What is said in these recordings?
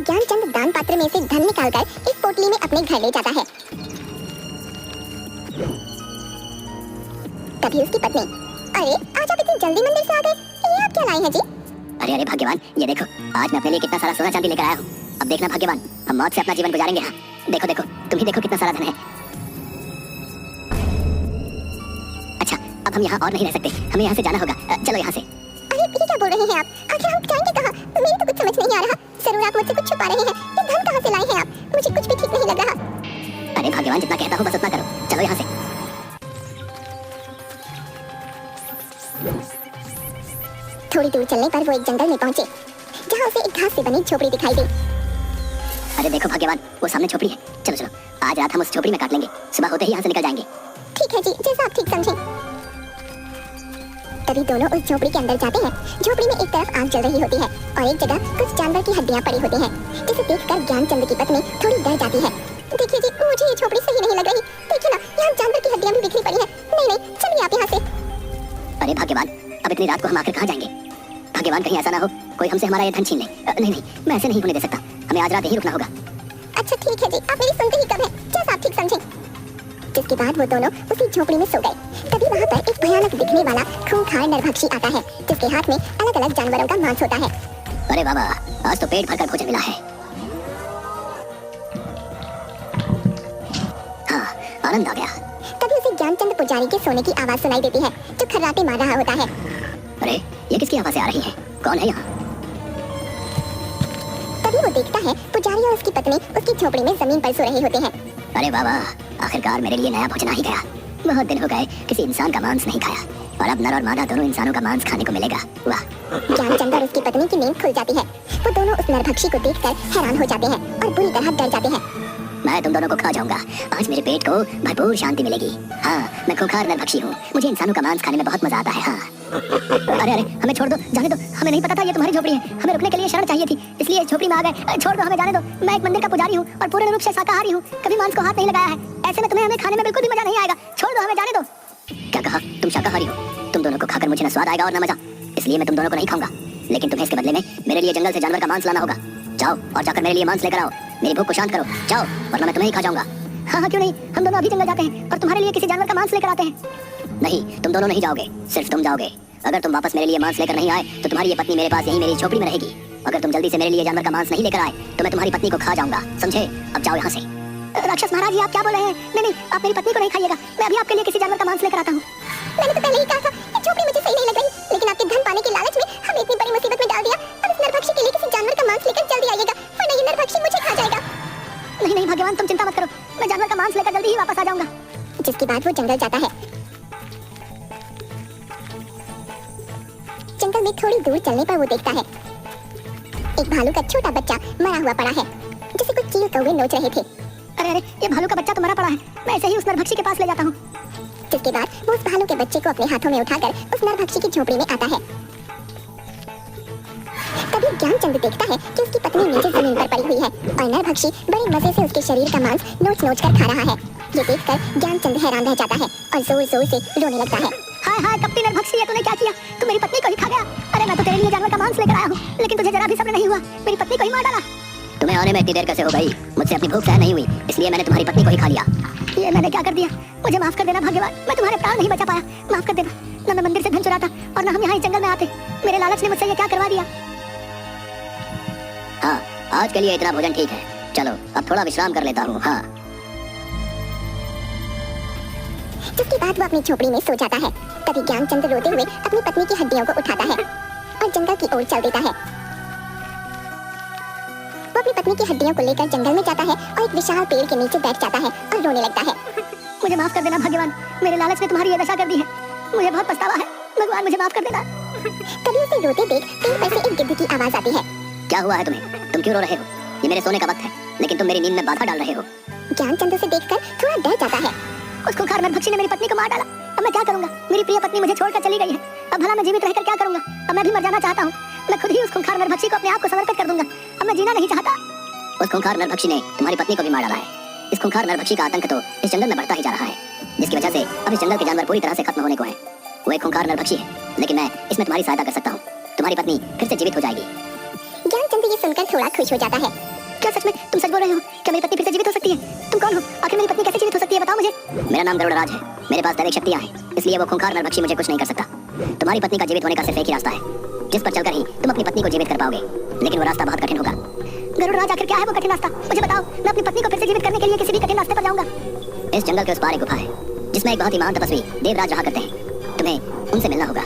ज्ञानचंद दान पात्र में से धन निकालकर एक पोटली में अपने घर ले जाता है। तभी उसकी पत्नी, अरे आज आप इतनी जल्दी मंदिर से आ गए, ये आप क्या लाए हैं जी? अरे अरे भाग्यवान, ये देखो आज मैं अपने लिए कितना सारा सोना चांदी लेकर आया हूँ। अब देखना भाग्यवान, हम मौत से अपना जीवन गुजारेंगे। हाँ देखो देखो, तुम ही देखो कितना सारा धन है। अच्छा अब हम यहाँ और नहीं रह सकते, हमें यहाँ से जाना होगा। चलो यहाँ से। अरे ये क्या बोल रहे हैं आप? आखिर हम जाएंगे कहाँ? मेरी तो कुछ समझ नहीं आ रहा। जरूर आप मुझसे कुछ छुपा रहे हैं। ये धन कहाँ से लाए हैं आप? मुझे कुछ भी ठीक नहीं लग रहा। अरे भाग्यवान, जितना कहता हूँ बस उतना करो। चलो यहाँ से। थोड़ी दूर चलने पर वो एक जंगल में पहुंचे, जहाँ उसे एक घास से बनी झोपड़ी दिखाई दी। अरे देखो भाग्यवान, वो सामने झोपड़ी है। चलो चलो, आज रात हम उस झोपड़ी में काट लेंगे, सुबह होते ही यहाँ से निकल जाएंगे। ठीक है जी, जैसा आप ठीक समझें। तभी दोनों उस झोपड़ी के अंदर जाते हैं। झोपड़ी में एक तरफ आग जल रही होती है और एक जगह कुछ जानवर की हड्डियां पड़ी होती हैं, जिसे देखकर ज्ञानचंद की पत्नी थोड़ी डर जाती है। देखिए जी, मुझे ये झोपड़ी सही नहीं लग रही। देखिए ना, यहाँ जानवर की हड्डियां भी बिखरी पड़ी हैं। नहीं नहीं, चलिए आप यहाँ से। अरे भाग्यवान, अब इतनी रात को हम आखिर कहाँ जाएंगे? भाग्यवान, कहीं ऐसा ना हो कोई हमसे हमारा ये धन छीन ले। नहीं नहीं, मैं ऐसे नहीं होने दे सकता, हमें आज रात यहीं रुकना होगा। अच्छा ठीक है जी, आप मेरी सुनते ही कब है, जैसा आप ठीक समझें। जिसके बाद वो दोनों उसी झोपड़ी में सो गए। तभी वहाँ पर एक भयानक दिखने वाला खूंखार नरभक्षी आता है, जिसके हाथ में अलग अलग जानवरों का मांस होता है। अरे बाबा, आज तो पेट भरकर भोजन मिला है। हाँ, आनंद आ गया। तभी उसे ज्ञानचंद पुजारी के सोने की आवाज सुनाई देती है, जो खर्राटे मार रहा होता है। अरे ये किसकी आवाज़ें आ रही हैं? कौन है यहाँ? तभी वो देखता है पुजारी और उसकी पत्नी उसकी झोपड़ी में जमीन पर सो रहे होते हैं। अरे बाबा, आखिरकार मेरे लिए नया भोजन आ ही गया। बहुत दिन हो गए किसी इंसान का मांस नहीं खाया, और अब नर और मादा दोनों इंसानों का मांस खाने को मिलेगा। वाह। ज्ञानचंद और उसकी पत्नी की नींद खुल जाती है। वो दोनों उस नरभक्षी को देखकर हैरान हो जाते हैं और बुरी तरह डर जाते हैं। मैं तुम दोनों को खा जाऊंगा, आज मेरे पेट को भरपूर शांति मिलेगी। हाँ, मैं खूंखार नरभक्षी हूँ, मुझे इंसानों का मांस खाने में बहुत मजा आता है। हाँ। अरे अरे, हमें छोड़ दो, जाने दो, हमें नहीं पता था ये तुम्हारी झोपड़ी है, हमें रुकने के लिए शरण चाहिए थी, इसलिए झोपड़ी में आ गए। छोड़ दो, हमें जाने दो। मैं एक मंदिर का पुजारी हूँ और पूर्ण रूप से शाकाहारी हूँ, कभी मांस को हाथ नहीं लगाया है। ऐसे में तुम्हें हमें खाने में बिल्कुल भी मजा नहीं आएगा। छोड़ दो, हमें जाने दो। क्या कहा? तुम शाकाहारी हो? तुम दोनों को खाकर मुझे न स्वाद आएगा और न मजा, इसलिए मैं तुम दोनों को नहीं खाऊंगा। लेकिन तुम्हें इसके बदले में मेरे लिए जंगल से जानवर का मांस लाना होगा। जाओ और जाकर मेरे लिए मांस लेकर आओ, मेरी भूख को शांत करो। जाओ, वरना मैं तुम्हें ही खा जाऊंगा। हाँ हाँ, क्यों नहीं, हम दोनों अभी जंगल जाते हैं और तुम्हारे लिए किसी जानवर का मांस लेकर आते हैं। नहीं, तुम दोनों नहीं जाओगे, सिर्फ तुम जाओगे। अगर तुम वापस मेरे लिए मांस लेकर नहीं आए तो तुम्हारी ये पत्नी मेरे पास यहीं मेरी झोपड़ी में रहेगी। अगर तुम जल्दी से मेरे लिए जानवर का मांस नहीं लेकर आए तो मैं तुम्हारी पत्नी को खा जाऊंगा, समझे? अब जाओ यहाँ से। राक्षस महाराज जी, आप क्या बोल रहे हैं? नहीं नहीं, आप मेरी पत्नी को नहीं खाइएगा, मैं अभी आपके लिए किसी जानवर का मांस लेकर आता हूँ। मैंने तो पहले ही कहा था कि झोपड़ी मुझे सही नहीं लग रही, लेकिन आपके धन पाने के लालच में हमें इतनी बड़ी मुसीबत में डाल दिया। अब इस नरभक्षी के लिए किसी जानवर का मांस लेकर जल्दी आइएगा, वरना ये नरभक्षी मुझे खा जाएगा। नहीं नहीं भाग्यवान, तुम चिंता मत करो, मैं जानवर का मांस लेकर जल्दी ही वापस आ जाऊंगा। जिसके बाद वो जंगल जाता है। जंगल में थोड़ी दूर चलने पर वो देखता है एक भालू का छोटा बच्चा मरा हुआ पड़ा है, जिसे कुछ चील कौवे नोच रहे थे। अरे अरे, ये भालू का बच्चा तो मरा पड़ा है, मैं ऐसे ही उस नरभक्षी के पास ले जाता हूँ। जिसके बाद वो उस भालू के बच्चे को अपने हाथों में उठाकर उस नरभक्षी की झोपड़ी में आता है। तभी ज्ञानचंद देखता है कि उसकी पत्नी नीचे जमीन पर पड़ी हुई है और नरभक्षी बड़े मजे से उसके शरीर का मांस नोच नोच कर खा रहा है। ये देखकर ज्ञानचंद हैरान रह जाता है और जोर जोर से रोने लगता है। हाय हाय कपटी नरभक्षी, ये तूने क्या किया? तू मेरी पत्नी को ही खा गया। अरे मैं तो तेरे लिए जानवर का मांस लेकर आया हूँ, लेकिन तुझे जरा भी सब्र नहीं हुआ, मेरी पत्नी को ही मार डाला। तुम्हें आने में इतनी देर कैसे हो गई? मुझसे अपनी भूख सहन नहीं हुई, इसलिए मैंने तुम्हारी पत्नी को ही खा लिया। ये मैंने क्या कर दिया? मुझे माफ कर देना भाग्यवान, मैं तुम्हारे प्राण नहीं बचा पाया, माफ कर देना। न मैं मंदिर से धन चुराता और न हम यहाँ इस जंगल में आते, मेरे लालच ने मुझसे ये क्या करवा दिया। हाँ, आज के लिए इतना भोजन ठीक है, चलो अब थोड़ा विश्राम कर लेता हूँ। हाँ। जिसके बाद वो अपनी झोपड़ी में सो जाता है। तभी ज्ञानचंद रोते हुए अपनी पत्नी की हड्डियों को उठाता है और जंगल की ओर चल देता है। वो अपनी पत्नी की हड्डियों को लेकर जंगल में जाता है और एक विशाल पेड़ के नीचे बैठ जाता है और रोने लगता है। मुझे माफ कर देना भाग्यवान, मेरे लालच ने तुम्हारी ये दशा कर दी है, मुझे बहुत पछतावा है, भगवान मुझे माफ कर देना। तभी उसे रोते देख पेड़ पर से एक गिद्ध की आवाज आती है। क्या हुआ है तुम्हें? तुम क्यों रो रहे हो? ये मेरे सोने का वक्त है, लेकिन तुम मेरी नींद में बाधा डाल रहे हो। ज्ञानचंद उसे देखकर थोड़ा डर जाता है। उस खूंखार नरभक्षी ने मेरी पत्नी को मार डाला, अब मैं क्या करूंगा? मेरी प्रिय पत्नी मुझे छोड़कर चली गई है, अब भला मैं जीवित रहकर क्या करूंगा? अब मैं भी मर जाना चाहता हूँ, मैं खुद ही उस खूंखार नरभक्षी को अपने आप को समर्पित कर दूंगा, अब मैं जीना नहीं चाहता। उस खूंखार नरभक्षी ने तुम्हारी पत्नी को भी मार डाला है। इस खूंखार नरभक्षी का आतंक तो इस जंगल में बढ़ता ही जा रहा है, जिसकी वजह से अब इस जंगल के जानवर पूरी तरह से खत्म होने को हैं। वो एक खूंखार नरभक्षी है, लेकिन मैं इसमें तुम्हारी सहायता कर सकता हूँ, तुम्हारी पत्नी फिर से जीवित हो जाएगी। ज्ञानचंद ये सुनकर थोड़ा खुश हो जाता है। क्या सच में तुम सच बोल रहे हो? क्या मेरी पत्नी फिर से जीवित हो सकती है? तुम कौन हो? आखिर मेरी पत्नी कैसे जीवित हो सकती है, बताओ मुझे। मेरा नाम गरुड़राज है। मेरे पास दैविक शक्तियां हैं, इसलिए वो खूंखार नरभक्षी मुझे कुछ नहीं कर सकता। तुम्हारी पत्नी का जीवित होने का सिर्फ एक ही रास्ता है, जिस पर चलकर ही तुम अपनी पत्नी को जीवित कर पाओगे, लेकिन वो रास्ता बहुत कठिन होगा। गरुड़राज, आखिर क्या है वो कठिन रास्ता? मुझे बताओ, मैं अपनी पत्नी को फिर से जीवित करने के लिए किसी भी कठिन रास्ते पर जाऊंगा। इस जंगल के उस पार एक गुफा है, जिसमें एक बहुत ही महान तपस्वी देवराज रहा करते हैं। तुम्हें उनसे मिलना होगा,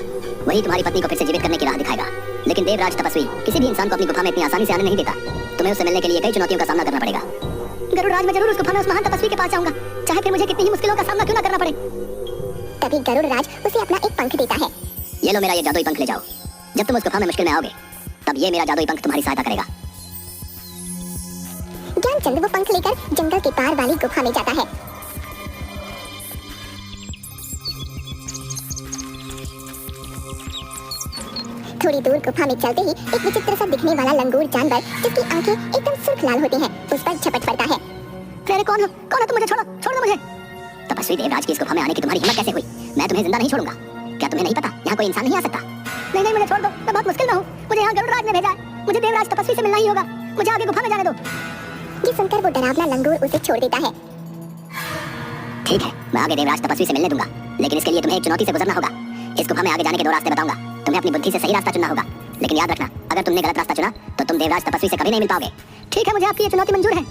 वही तुम्हारी पत्नी को फिर से जीवित करने की राह दिखाएगा। लेकिन देवराज तपस्वी किसी भी इंसान को अपनी गुफा में इतनी आसानी से आने नहीं देता। तुम्हें उससे मिलने के लिए कई चुनौतियों का सामना करना पड़ेगा। गरुड़राज, मैं जरूर उस गुफा में उस महान तपस्वी के पास जाऊंगा, चाहे फिर मुझे कितनी ही मुश्किलों का सामना क्यों ना करना पड़े। तभी गरुड़राज उसे अपना एक पंख देता है। ये लो मेरा ये जादुई पंख, ले जाओ। जब तुम उस गुफा में मुश्किल में आओगे, तब ये मेरा जादुई पंख तुम्हारी सहायता करेगा। ज्ञानचंद वो पंख लेकर जंगल के पार वाली गुफा में जाता है। थोड़ी दूर गुफा में चलते ही एक विचित्र सा दिखने वाला लंगूर जानवर, जिसकी आंखें एकदम सुर्ख लाल होती हैं, उस पर झपट पड़ता है। अरे कौन हो तुम? मुझे छोड़ो, छोड़ दो मुझे। तपस्वी देवराज की इस गुफा में आने की तुम्हारी हिम्मत कैसे हुई? मैं तुम्हें जिंदा नहीं छोड़ूंगा। क्या तुम्हें नहीं पता यहाँ कोई इंसान नहीं आ सकता? नहीं, मुझे छोड़ दो, मैं बहुत मुश्किल में हूँ। मुझे यहाँ गरुड़राज ने भेजा है, मुझे देवराज तपस्वी से मिलना ही होगा। मुझे आगे गुफा में जाने दो। ये सुनकर वो डरावना लंगूर उसे छोड़ देता है। ठीक है, मैं आगे देवराज तपस्वी से मिलने दूंगा, लेकिन इसके लिए तुम्हें एक चुनौती से गुजरना होगा। इस गुफा में आगे जाने के 2 रास्ते बताऊंगा। तुम्हें अपनी बुद्धि से सही रास्ता चुनना होगा, लेकिन याद रखना, अगर तुमने गलत रास्ता चुना तो तुम देवराज तपस्वी से कभी नहीं मिल पाओगे। ठीक है, मुझे आपकी ये चुनौती मंजूर है।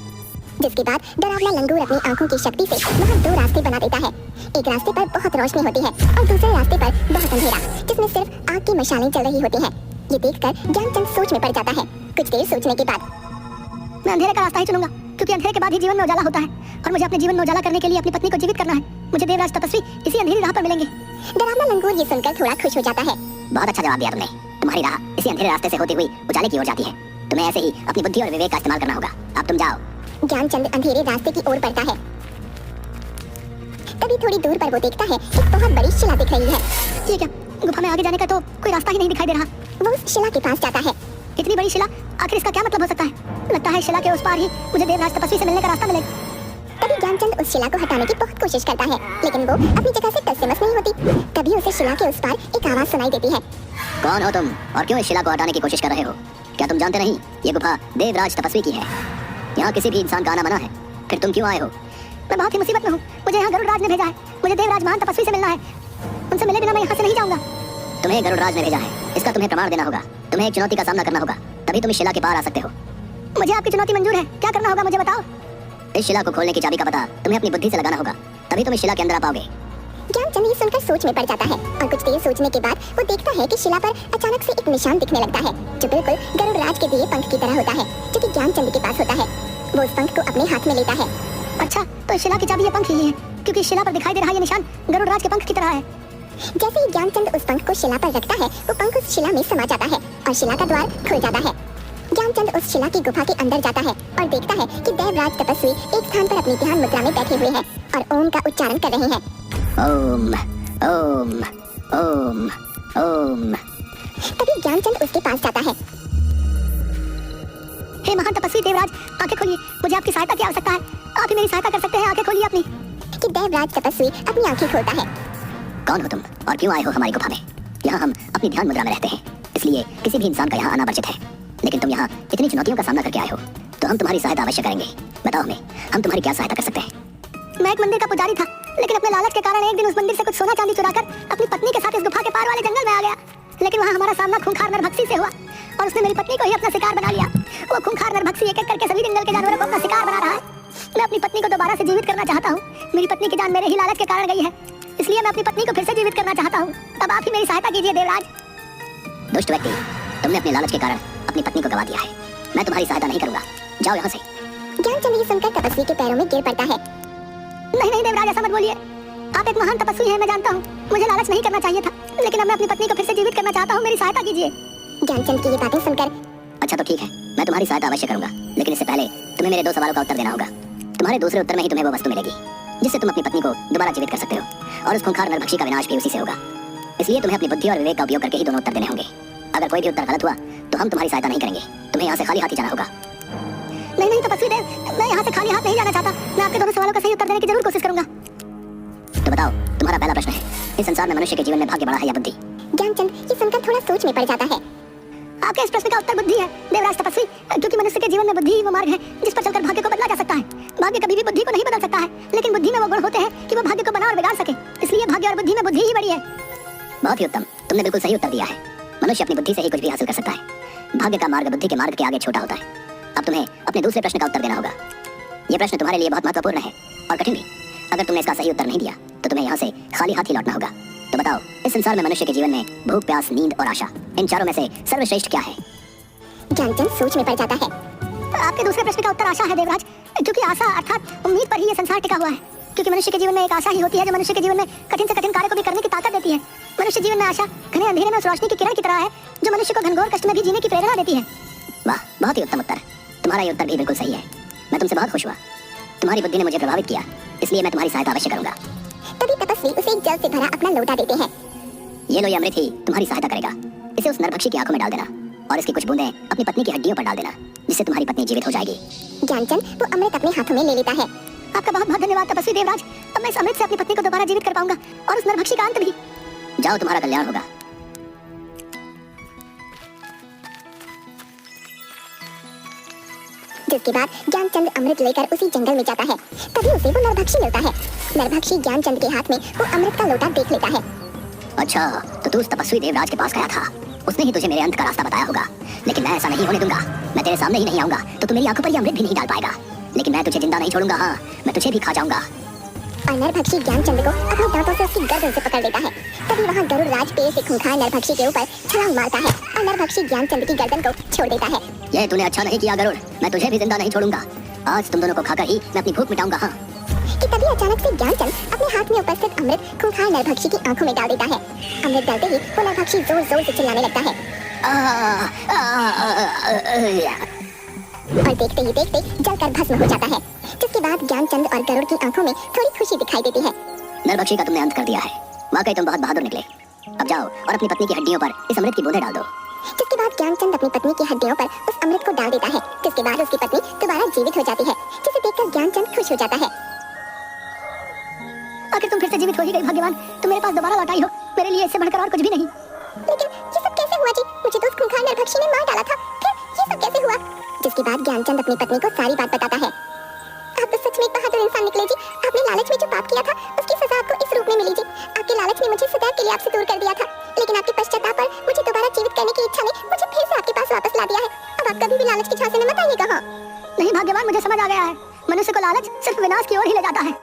जिसके बाद डरावना लंगूर अपनी आंखों की शक्ति से वहाँ 2 रास्ते बना देता है। एक रास्ते पर बहुत रोशनी होती है और दूसरे रास्ते पर बहुत अंधेरा, जिसमें सिर्फ आग की मशालें जल रही होती हैं। ये देखकर ज्ञानचंद सोच में पड़ जाता है। कुछ देर सोचने के बाद मैं अंधेरे का रास्ता ही चुनूंगा, क्योंकि अंधेरे के बाद ही जीवन में उजाला होता है, और मुझे अपने जीवन में उजाला करने के लिए अपनी पत्नी को जीवित करना है। मुझे देवराज तपस्वी इसी अंधेरी राह पर मिलेंगे। डरावना लंगूर ये सुनकर थोड़ा खुश हो जाता है। बहुत अच्छा जवाब दिया तुमने। तुम्हारी राह इसी अंधेरे रास्ते से होती हुई उजाले की ओर जाती है। तुम्हें ऐसे ही अपनी बुद्धि और विवेक का इस्तेमाल करना होगा। अब तुम जाओ। ज्ञानचंद अंधेरे रास्ते की ओर बढ़ता है। तभी थोड़ी दूर पर वो देखता है एक बहुत बड़ी शिला दिख रही है। ये क्या? गुफा में आगे जाने का तो कोई रास्ता ही नहीं दिखाई दे रहा। वो उस शिला के पास जाता है। इतनी बड़ी शिला, आखिर इसका क्या मतलब हो सकता है? लगता है शिला के उस पार ही मुझे देवराज तपस्वी से मिलने का रास्ता मिलेगा। तभी ज्ञानचंद उस शिला को हटाने की बहुत कोशिश करता है, लेकिन वो अपनी जगह से टस से मस नहीं होती। तभी उसे शिला के उस पार एक आवाज सुनाई देती है। कौन हो तुम और क्यों इस शिला को हटाने की कोशिश कर रहे हो? क्या तुम जानते नहीं ये गुफा देवराज तपस्वी की है? यहाँ किसी भी इंसान का आना मना है। फिर तुम क्यों आए हो? मैं बहुत ही मुसीबत में हूँ। मुझे यहाँ गरुड़राज ने भेजा है। मुझे देवराज महान तपस्वी से मिलना है। उनसे मिले बिना मैं यहाँ से नहीं जाऊंगा। तुम्हें गरुड़राज ने भेजा है, इसका तुम्हें प्रमाण देना होगा। तुम्हें एक चुनौती का सामना करना होगा, तभी तुम इस शिला के पार आ सकते हो। मुझे आपकी चुनौती मंजूर है। क्या करना होगा मुझे बताओ। इस शिला को खोलने की चाबी का पता तुम्हें अपनी बुद्धि से लगाना होगा, तभी तुम इस शिला के अंदर आ पाओगे। ज्ञानचंद ये सुनकर सोच में पड़ जाता है और कुछ देर सोचने के बाद वो देखता है कि शिला पर अचानक से एक निशान दिखने लगता है, जो बिल्कुल गरुड़राज के दिए पंख की तरह होता है, जो कि ज्ञानचंद के पास होता है। वो उस पंख को अपने हाथ में लेता है। अच्छा, तो इस शिला की चाबी ये पंख ही है, क्योंकि शिला पर दिखाई दे रहा ये निशान गरुड़राज के पंख की तरह है। जैसे ही ज्ञानचंद उस पंख को शिला पर रखता है, वो पंख उस शिला में समा जाता है और शिला का द्वार खुल जाता है। ज्ञानचंद उस शिला की गुफा के अंदर जाता है और देखता है कि देवराज तपस्वी एक स्थान पर अपनी ध्यान मुद्रा में बैठे हुए हैं और ओम का उच्चारण कर रहे हैं। ओम ओम ओम ओम। तभी ज्ञानचंद उसके पास जाता है। हे महान तपस्वी देवराज, आंखें खोलिए। मुझे आपकी सहायता की आवश्यकता है। आप ही मेरी सहायता कर सकते हैं। आंखें खोलिए अपनी। कि देवराज तपस्वी अपनी आंखें खोलता है। कौन हो तुम और क्यों आए हो हमारी गुफा में? यहाँ हम अपनी ध्यान मुद्रा में रहते हैं, इसलिए किसी भी इंसान का यहाँ आना वर्जित है। लेकिन तुम यहाँ इतनी चुनौतियों का सामना करके आए हो, तो हम तुम्हारी सहायता अवश्य करेंगे। बताओ हमें, हम तुम्हारी क्या सहायता कर सकते हैं? मैं एक मंदिर का पुजारी था, लेकिन अपने लालच के कारण एक दिन उस मंदिर से कुछ सोना चांदी चुराकर अपनी पत्नी के साथ इस गुफा के पार वाले जंगल में आ गया। लेकिन वहाँ हमारा सामना खूंखार नरभक्षी से हुआ और उसने मेरी पत्नी को ही अपना शिकार बना लिया। वो खूंखार नरभक्षी एक एक करके सभी जंगल के जानवरों को अपना शिकार बना रहा है। मैं अपनी पत्नी को दोबारा से जीवित करना चाहता हूँ। मेरी पत्नी की जान मेरे ही लालच के कारण गई है, इसलिए मैं अपनी पत्नी को फिर से जीवित करना चाहता हूँ। अब आप ही मेरी सहायता कीजिए देवराज। दुष्ट व्यक्ति, तुमने अपने लालच के कारण अपनी पत्नी को गवा दिया है। मैं तुम्हारी सहायता नहीं करूंगा, जाओ यहाँ से। ज्ञानचंद ये सुनकर तपस्वी के पैरों में गिर पड़ता है। नहीं नहीं देवराज, ऐसा मत बोलिए। आप एक महान तपस्वी हैं, मैं जानता हूँ। मुझे लालच नहीं करना चाहिए था, लेकिन अब मैं अपनी पत्नी को फिर से जीवित करना चाहता हूँ। मेरी सहायता कीजिए। ज्ञानचंद की ये बातें सुनकर अच्छा तो ठीक है, मैं तुम्हारी सहायता अवश्य करूंगा, लेकिन इससे पहले तुम्हें मेरे 2 सवालों का उत्तर देना होगा। तुम्हारे दूसरे उत्तर में ही तुम्हें वो वस्तु मिलेगी जिससे तुम अपनी पत्नी को दोबारा जीवित कर सकते हो, और उस खूंखार नरभक्षी का विनाश भी उसी से होगा। इसलिए तुम्हें अपनी बुद्धि और विवेक का उपयोग करके ही दोनों उत्तर देने होंगे। अगर कोई भी उत्तर गलत हुआ तो हम तुम्हारी सहायता नहीं करेंगे। तुम्हें यहाँ से खाली हाथ ही जाना होगा। नहीं नहीं तपस्वी देव, मैं यहाँ से खाली हाथ नहीं जाना चाहता। मैं आपके दोनों सवालों का सही उत्तर देने की जरूर कोशिश करूंगा। तो बताओ, तुम्हारा पहला प्रश्न है, इस संसार में मनुष्य के जीवन में भाग्य बड़ा है या बुद्धि? ज्ञानचंद ये सुनकर थोड़ा सोच में पड़ जाता है। आपके इस प्रश्न का उत्तर बुद्धि है देवराज तपस्वी, क्योंकि मनुष्य के जीवन में बुद्धि ही वो मार्ग है जिस पर चलकर भाग्य को बदला जा सकता है। भाग्य कभी भी बुद्धि को नहीं बदल सकता है, लेकिन बुद्धि में वो गुण होते हैं कि वो भाग्य को बना और बिगाड़ सके। इसलिए भाग्य और बुद्धि में बुद्धि ही बड़ी है। बहुत ही उत्तम, तुमने बिल्कुल सही उत्तर दिया है। मनुष्य अपनी बुद्धि से ही कुछ भी हासिल कर सकता है। भाग्य का मार्ग बुद्धि के मार्ग के आगे छोटा होता है। अब तुम्हें अपने दूसरे प्रश्न का उत्तर देना होगा। यह प्रश्न तुम्हारे लिए बहुत महत्वपूर्ण है और कठिन भी। अगर तुमने इसका सही उत्तर नहीं दिया तो तुम्हें यहाँ से खाली हाथ ही लौटना होगा। तो बताओ, इस संसार में मनुष्य के जीवन में भूख, प्यास, नींद और आशा, इन चारों में से सर्वश्रेष्ठ क्या है? ज्ञानचंद सोच में पड़ जाता है। आपके दूसरे प्रश्न का उत्तर आशा है देवराज, क्योंकि आशा अर्थात उम्मीद पर ही यह संसार टिका हुआ है। क्योंकि मनुष्य के जीवन में एक आशा ही होती है जो मनुष्य के जीवन में कठिन से कठिन कार्य को भी करने की ताकत देती है। मनुष्य जीवन में आशा घने अंधेरे में उस रोशनी की किरण की तरह है जो मनुष्य को घनघोर कष्ट में भी जीने की प्रेरणा देती है। वाह, बहुत ही उत्तम उत्तर। तुम्हारा ये उत्तर भी बिल्कुल सही है। मैं तुमसे बहुत खुश हुआ। तुम्हारी बुद्धि ने मुझे प्रभावित किया, इसलिए मैं तुम्हारी सहायता अवश्य करूंगा। तभी तपस्वी उसे एक जल से भरा अपना लोटा देते हैं। ये लो, ये अमृत ही तुम्हारी सहायता करेगा। इसे उस नरभक्षी की आंखों में डाल देना और इसकी कुछ बूंदें अपनी पत्नी की हड्डियों पर डाल देना, जिससे तुम्हारी पत्नी जीवित हो जाएगी। ज्ञानचंद वो अमृत अपने हाथों में ले लेता है। आपका बहुत बहुत धन्यवाद तपस्वी देवराज। अब मैं इस अमृत से अपनी पत्नी को दोबारा जीवित कर पाऊंगा और उस नरभक्षी का अंत भी। जाओ, तुम्हारा कल्याण होगा। जिसके बाद ज्ञानचंद अमृत लेकर उसी जंगल में जाता है। तभी उसे वो नरभक्षी मिलता है। नरभक्षी ज्ञानचंद के हाथ में वो अमृत का लोटा देख लेता है। अच्छा, तो तू उस तपस्वी देवराज के पास गया था। उसने ही तुझे मेरे अंत का रास्ता बताया होगा। लेकिन मैं ऐसा नहीं होने दूंगा। मैं तेरे सामने ही नहीं आऊंगा तो तू मेरी आंखों पर ये अमृत भी नहीं डाल पाएगा। लेकिन मैं तुझे जिंदा नहीं छोड़ूंगा। हाँ, मैं तुझे भी खा जाऊंगा। और नरभक्षी ज्ञानचंद को अपने दांतों से उसकी गर्दन से पकड़ लेता है। तभी वहाँ गरुड़ राज पेड़ से खूंखार नरभक्षी के ऊपर छलांग मारता है और नरभक्षी ज्ञानचंद की गर्दन को छोड़ देता है। ये तूने अच्छा नहीं किया गरुड़, मैं तुझे भी जिंदा नहीं छोड़ूंगा। आज तुम दोनों को खाकर ही मैं अपनी भूख मिटाऊंगा। हाँ, कि तभी अचानक से ज्ञानचंद अपने हाथ में उपस्थित अमृत खूंखार नरभक्षी की आंखों में डाल देता है। अमृत डालते ही वो नरभक्षी जोर जोर से चिल्लाने लगता है और देखते ही देखते जलकर भस्म हो जाता है। जिसके बाद ज्ञानचंद और गरुड़ की आंखों में थोड़ी खुशी दिखाई देती है। नरभक्षी का तुमने अंत कर दिया है। वाकई तुम बहुत बहादुर निकले। अब जाओ और अपनी पत्नी की हड्डियों पर इस अमृत की बूंदें डाल दो। जिसके बाद ज्ञानचंद अपनी पत्नी की हड्डियों पर उस अमृत को डाल देता है। जिसके बाद उसकी पत्नी दोबारा जीवित हो जाती है, जिसे देखकर ज्ञानचंद खुश हो जाता है। आखिर तुम फिर से जीवित हो ही गई भाग्यवान। तुम मेरे पास दोबारा लौट आई हो। मेरे लिए इससे बढ़कर और कुछ भी नहीं। लेकिन ये सब कैसे हुआ जी? मुझे तो उस खूंखार नरभक्षी ने मार डाला था, फिर ये सब कैसे हुआ? जिसके बाद ज्ञानचंद अपनी पत्नी को सारी बात बताता है। आप तो सच में एक बहादुर इंसान निकले जी। आपने लालच में जो पाप किया था उसकी सजा आपको इस रूप में मिली जी। आपके लालच ने मुझे सदैव के लिए आपसे दूर कर दिया था, लेकिन आपके पश्चाताप पर मुझे दोबारा जीवित करने की इच्छा ने मुझे फिर से आपके पास वापस ला दिया है। अब आप कभी भी लालच की झांसे में मत आइएगा। हाँ, नहीं भाग्यवान, मुझे समझ आ गया है। मनुष्य को लालच सिर्फ विनाश की ओर ही ले जाता है।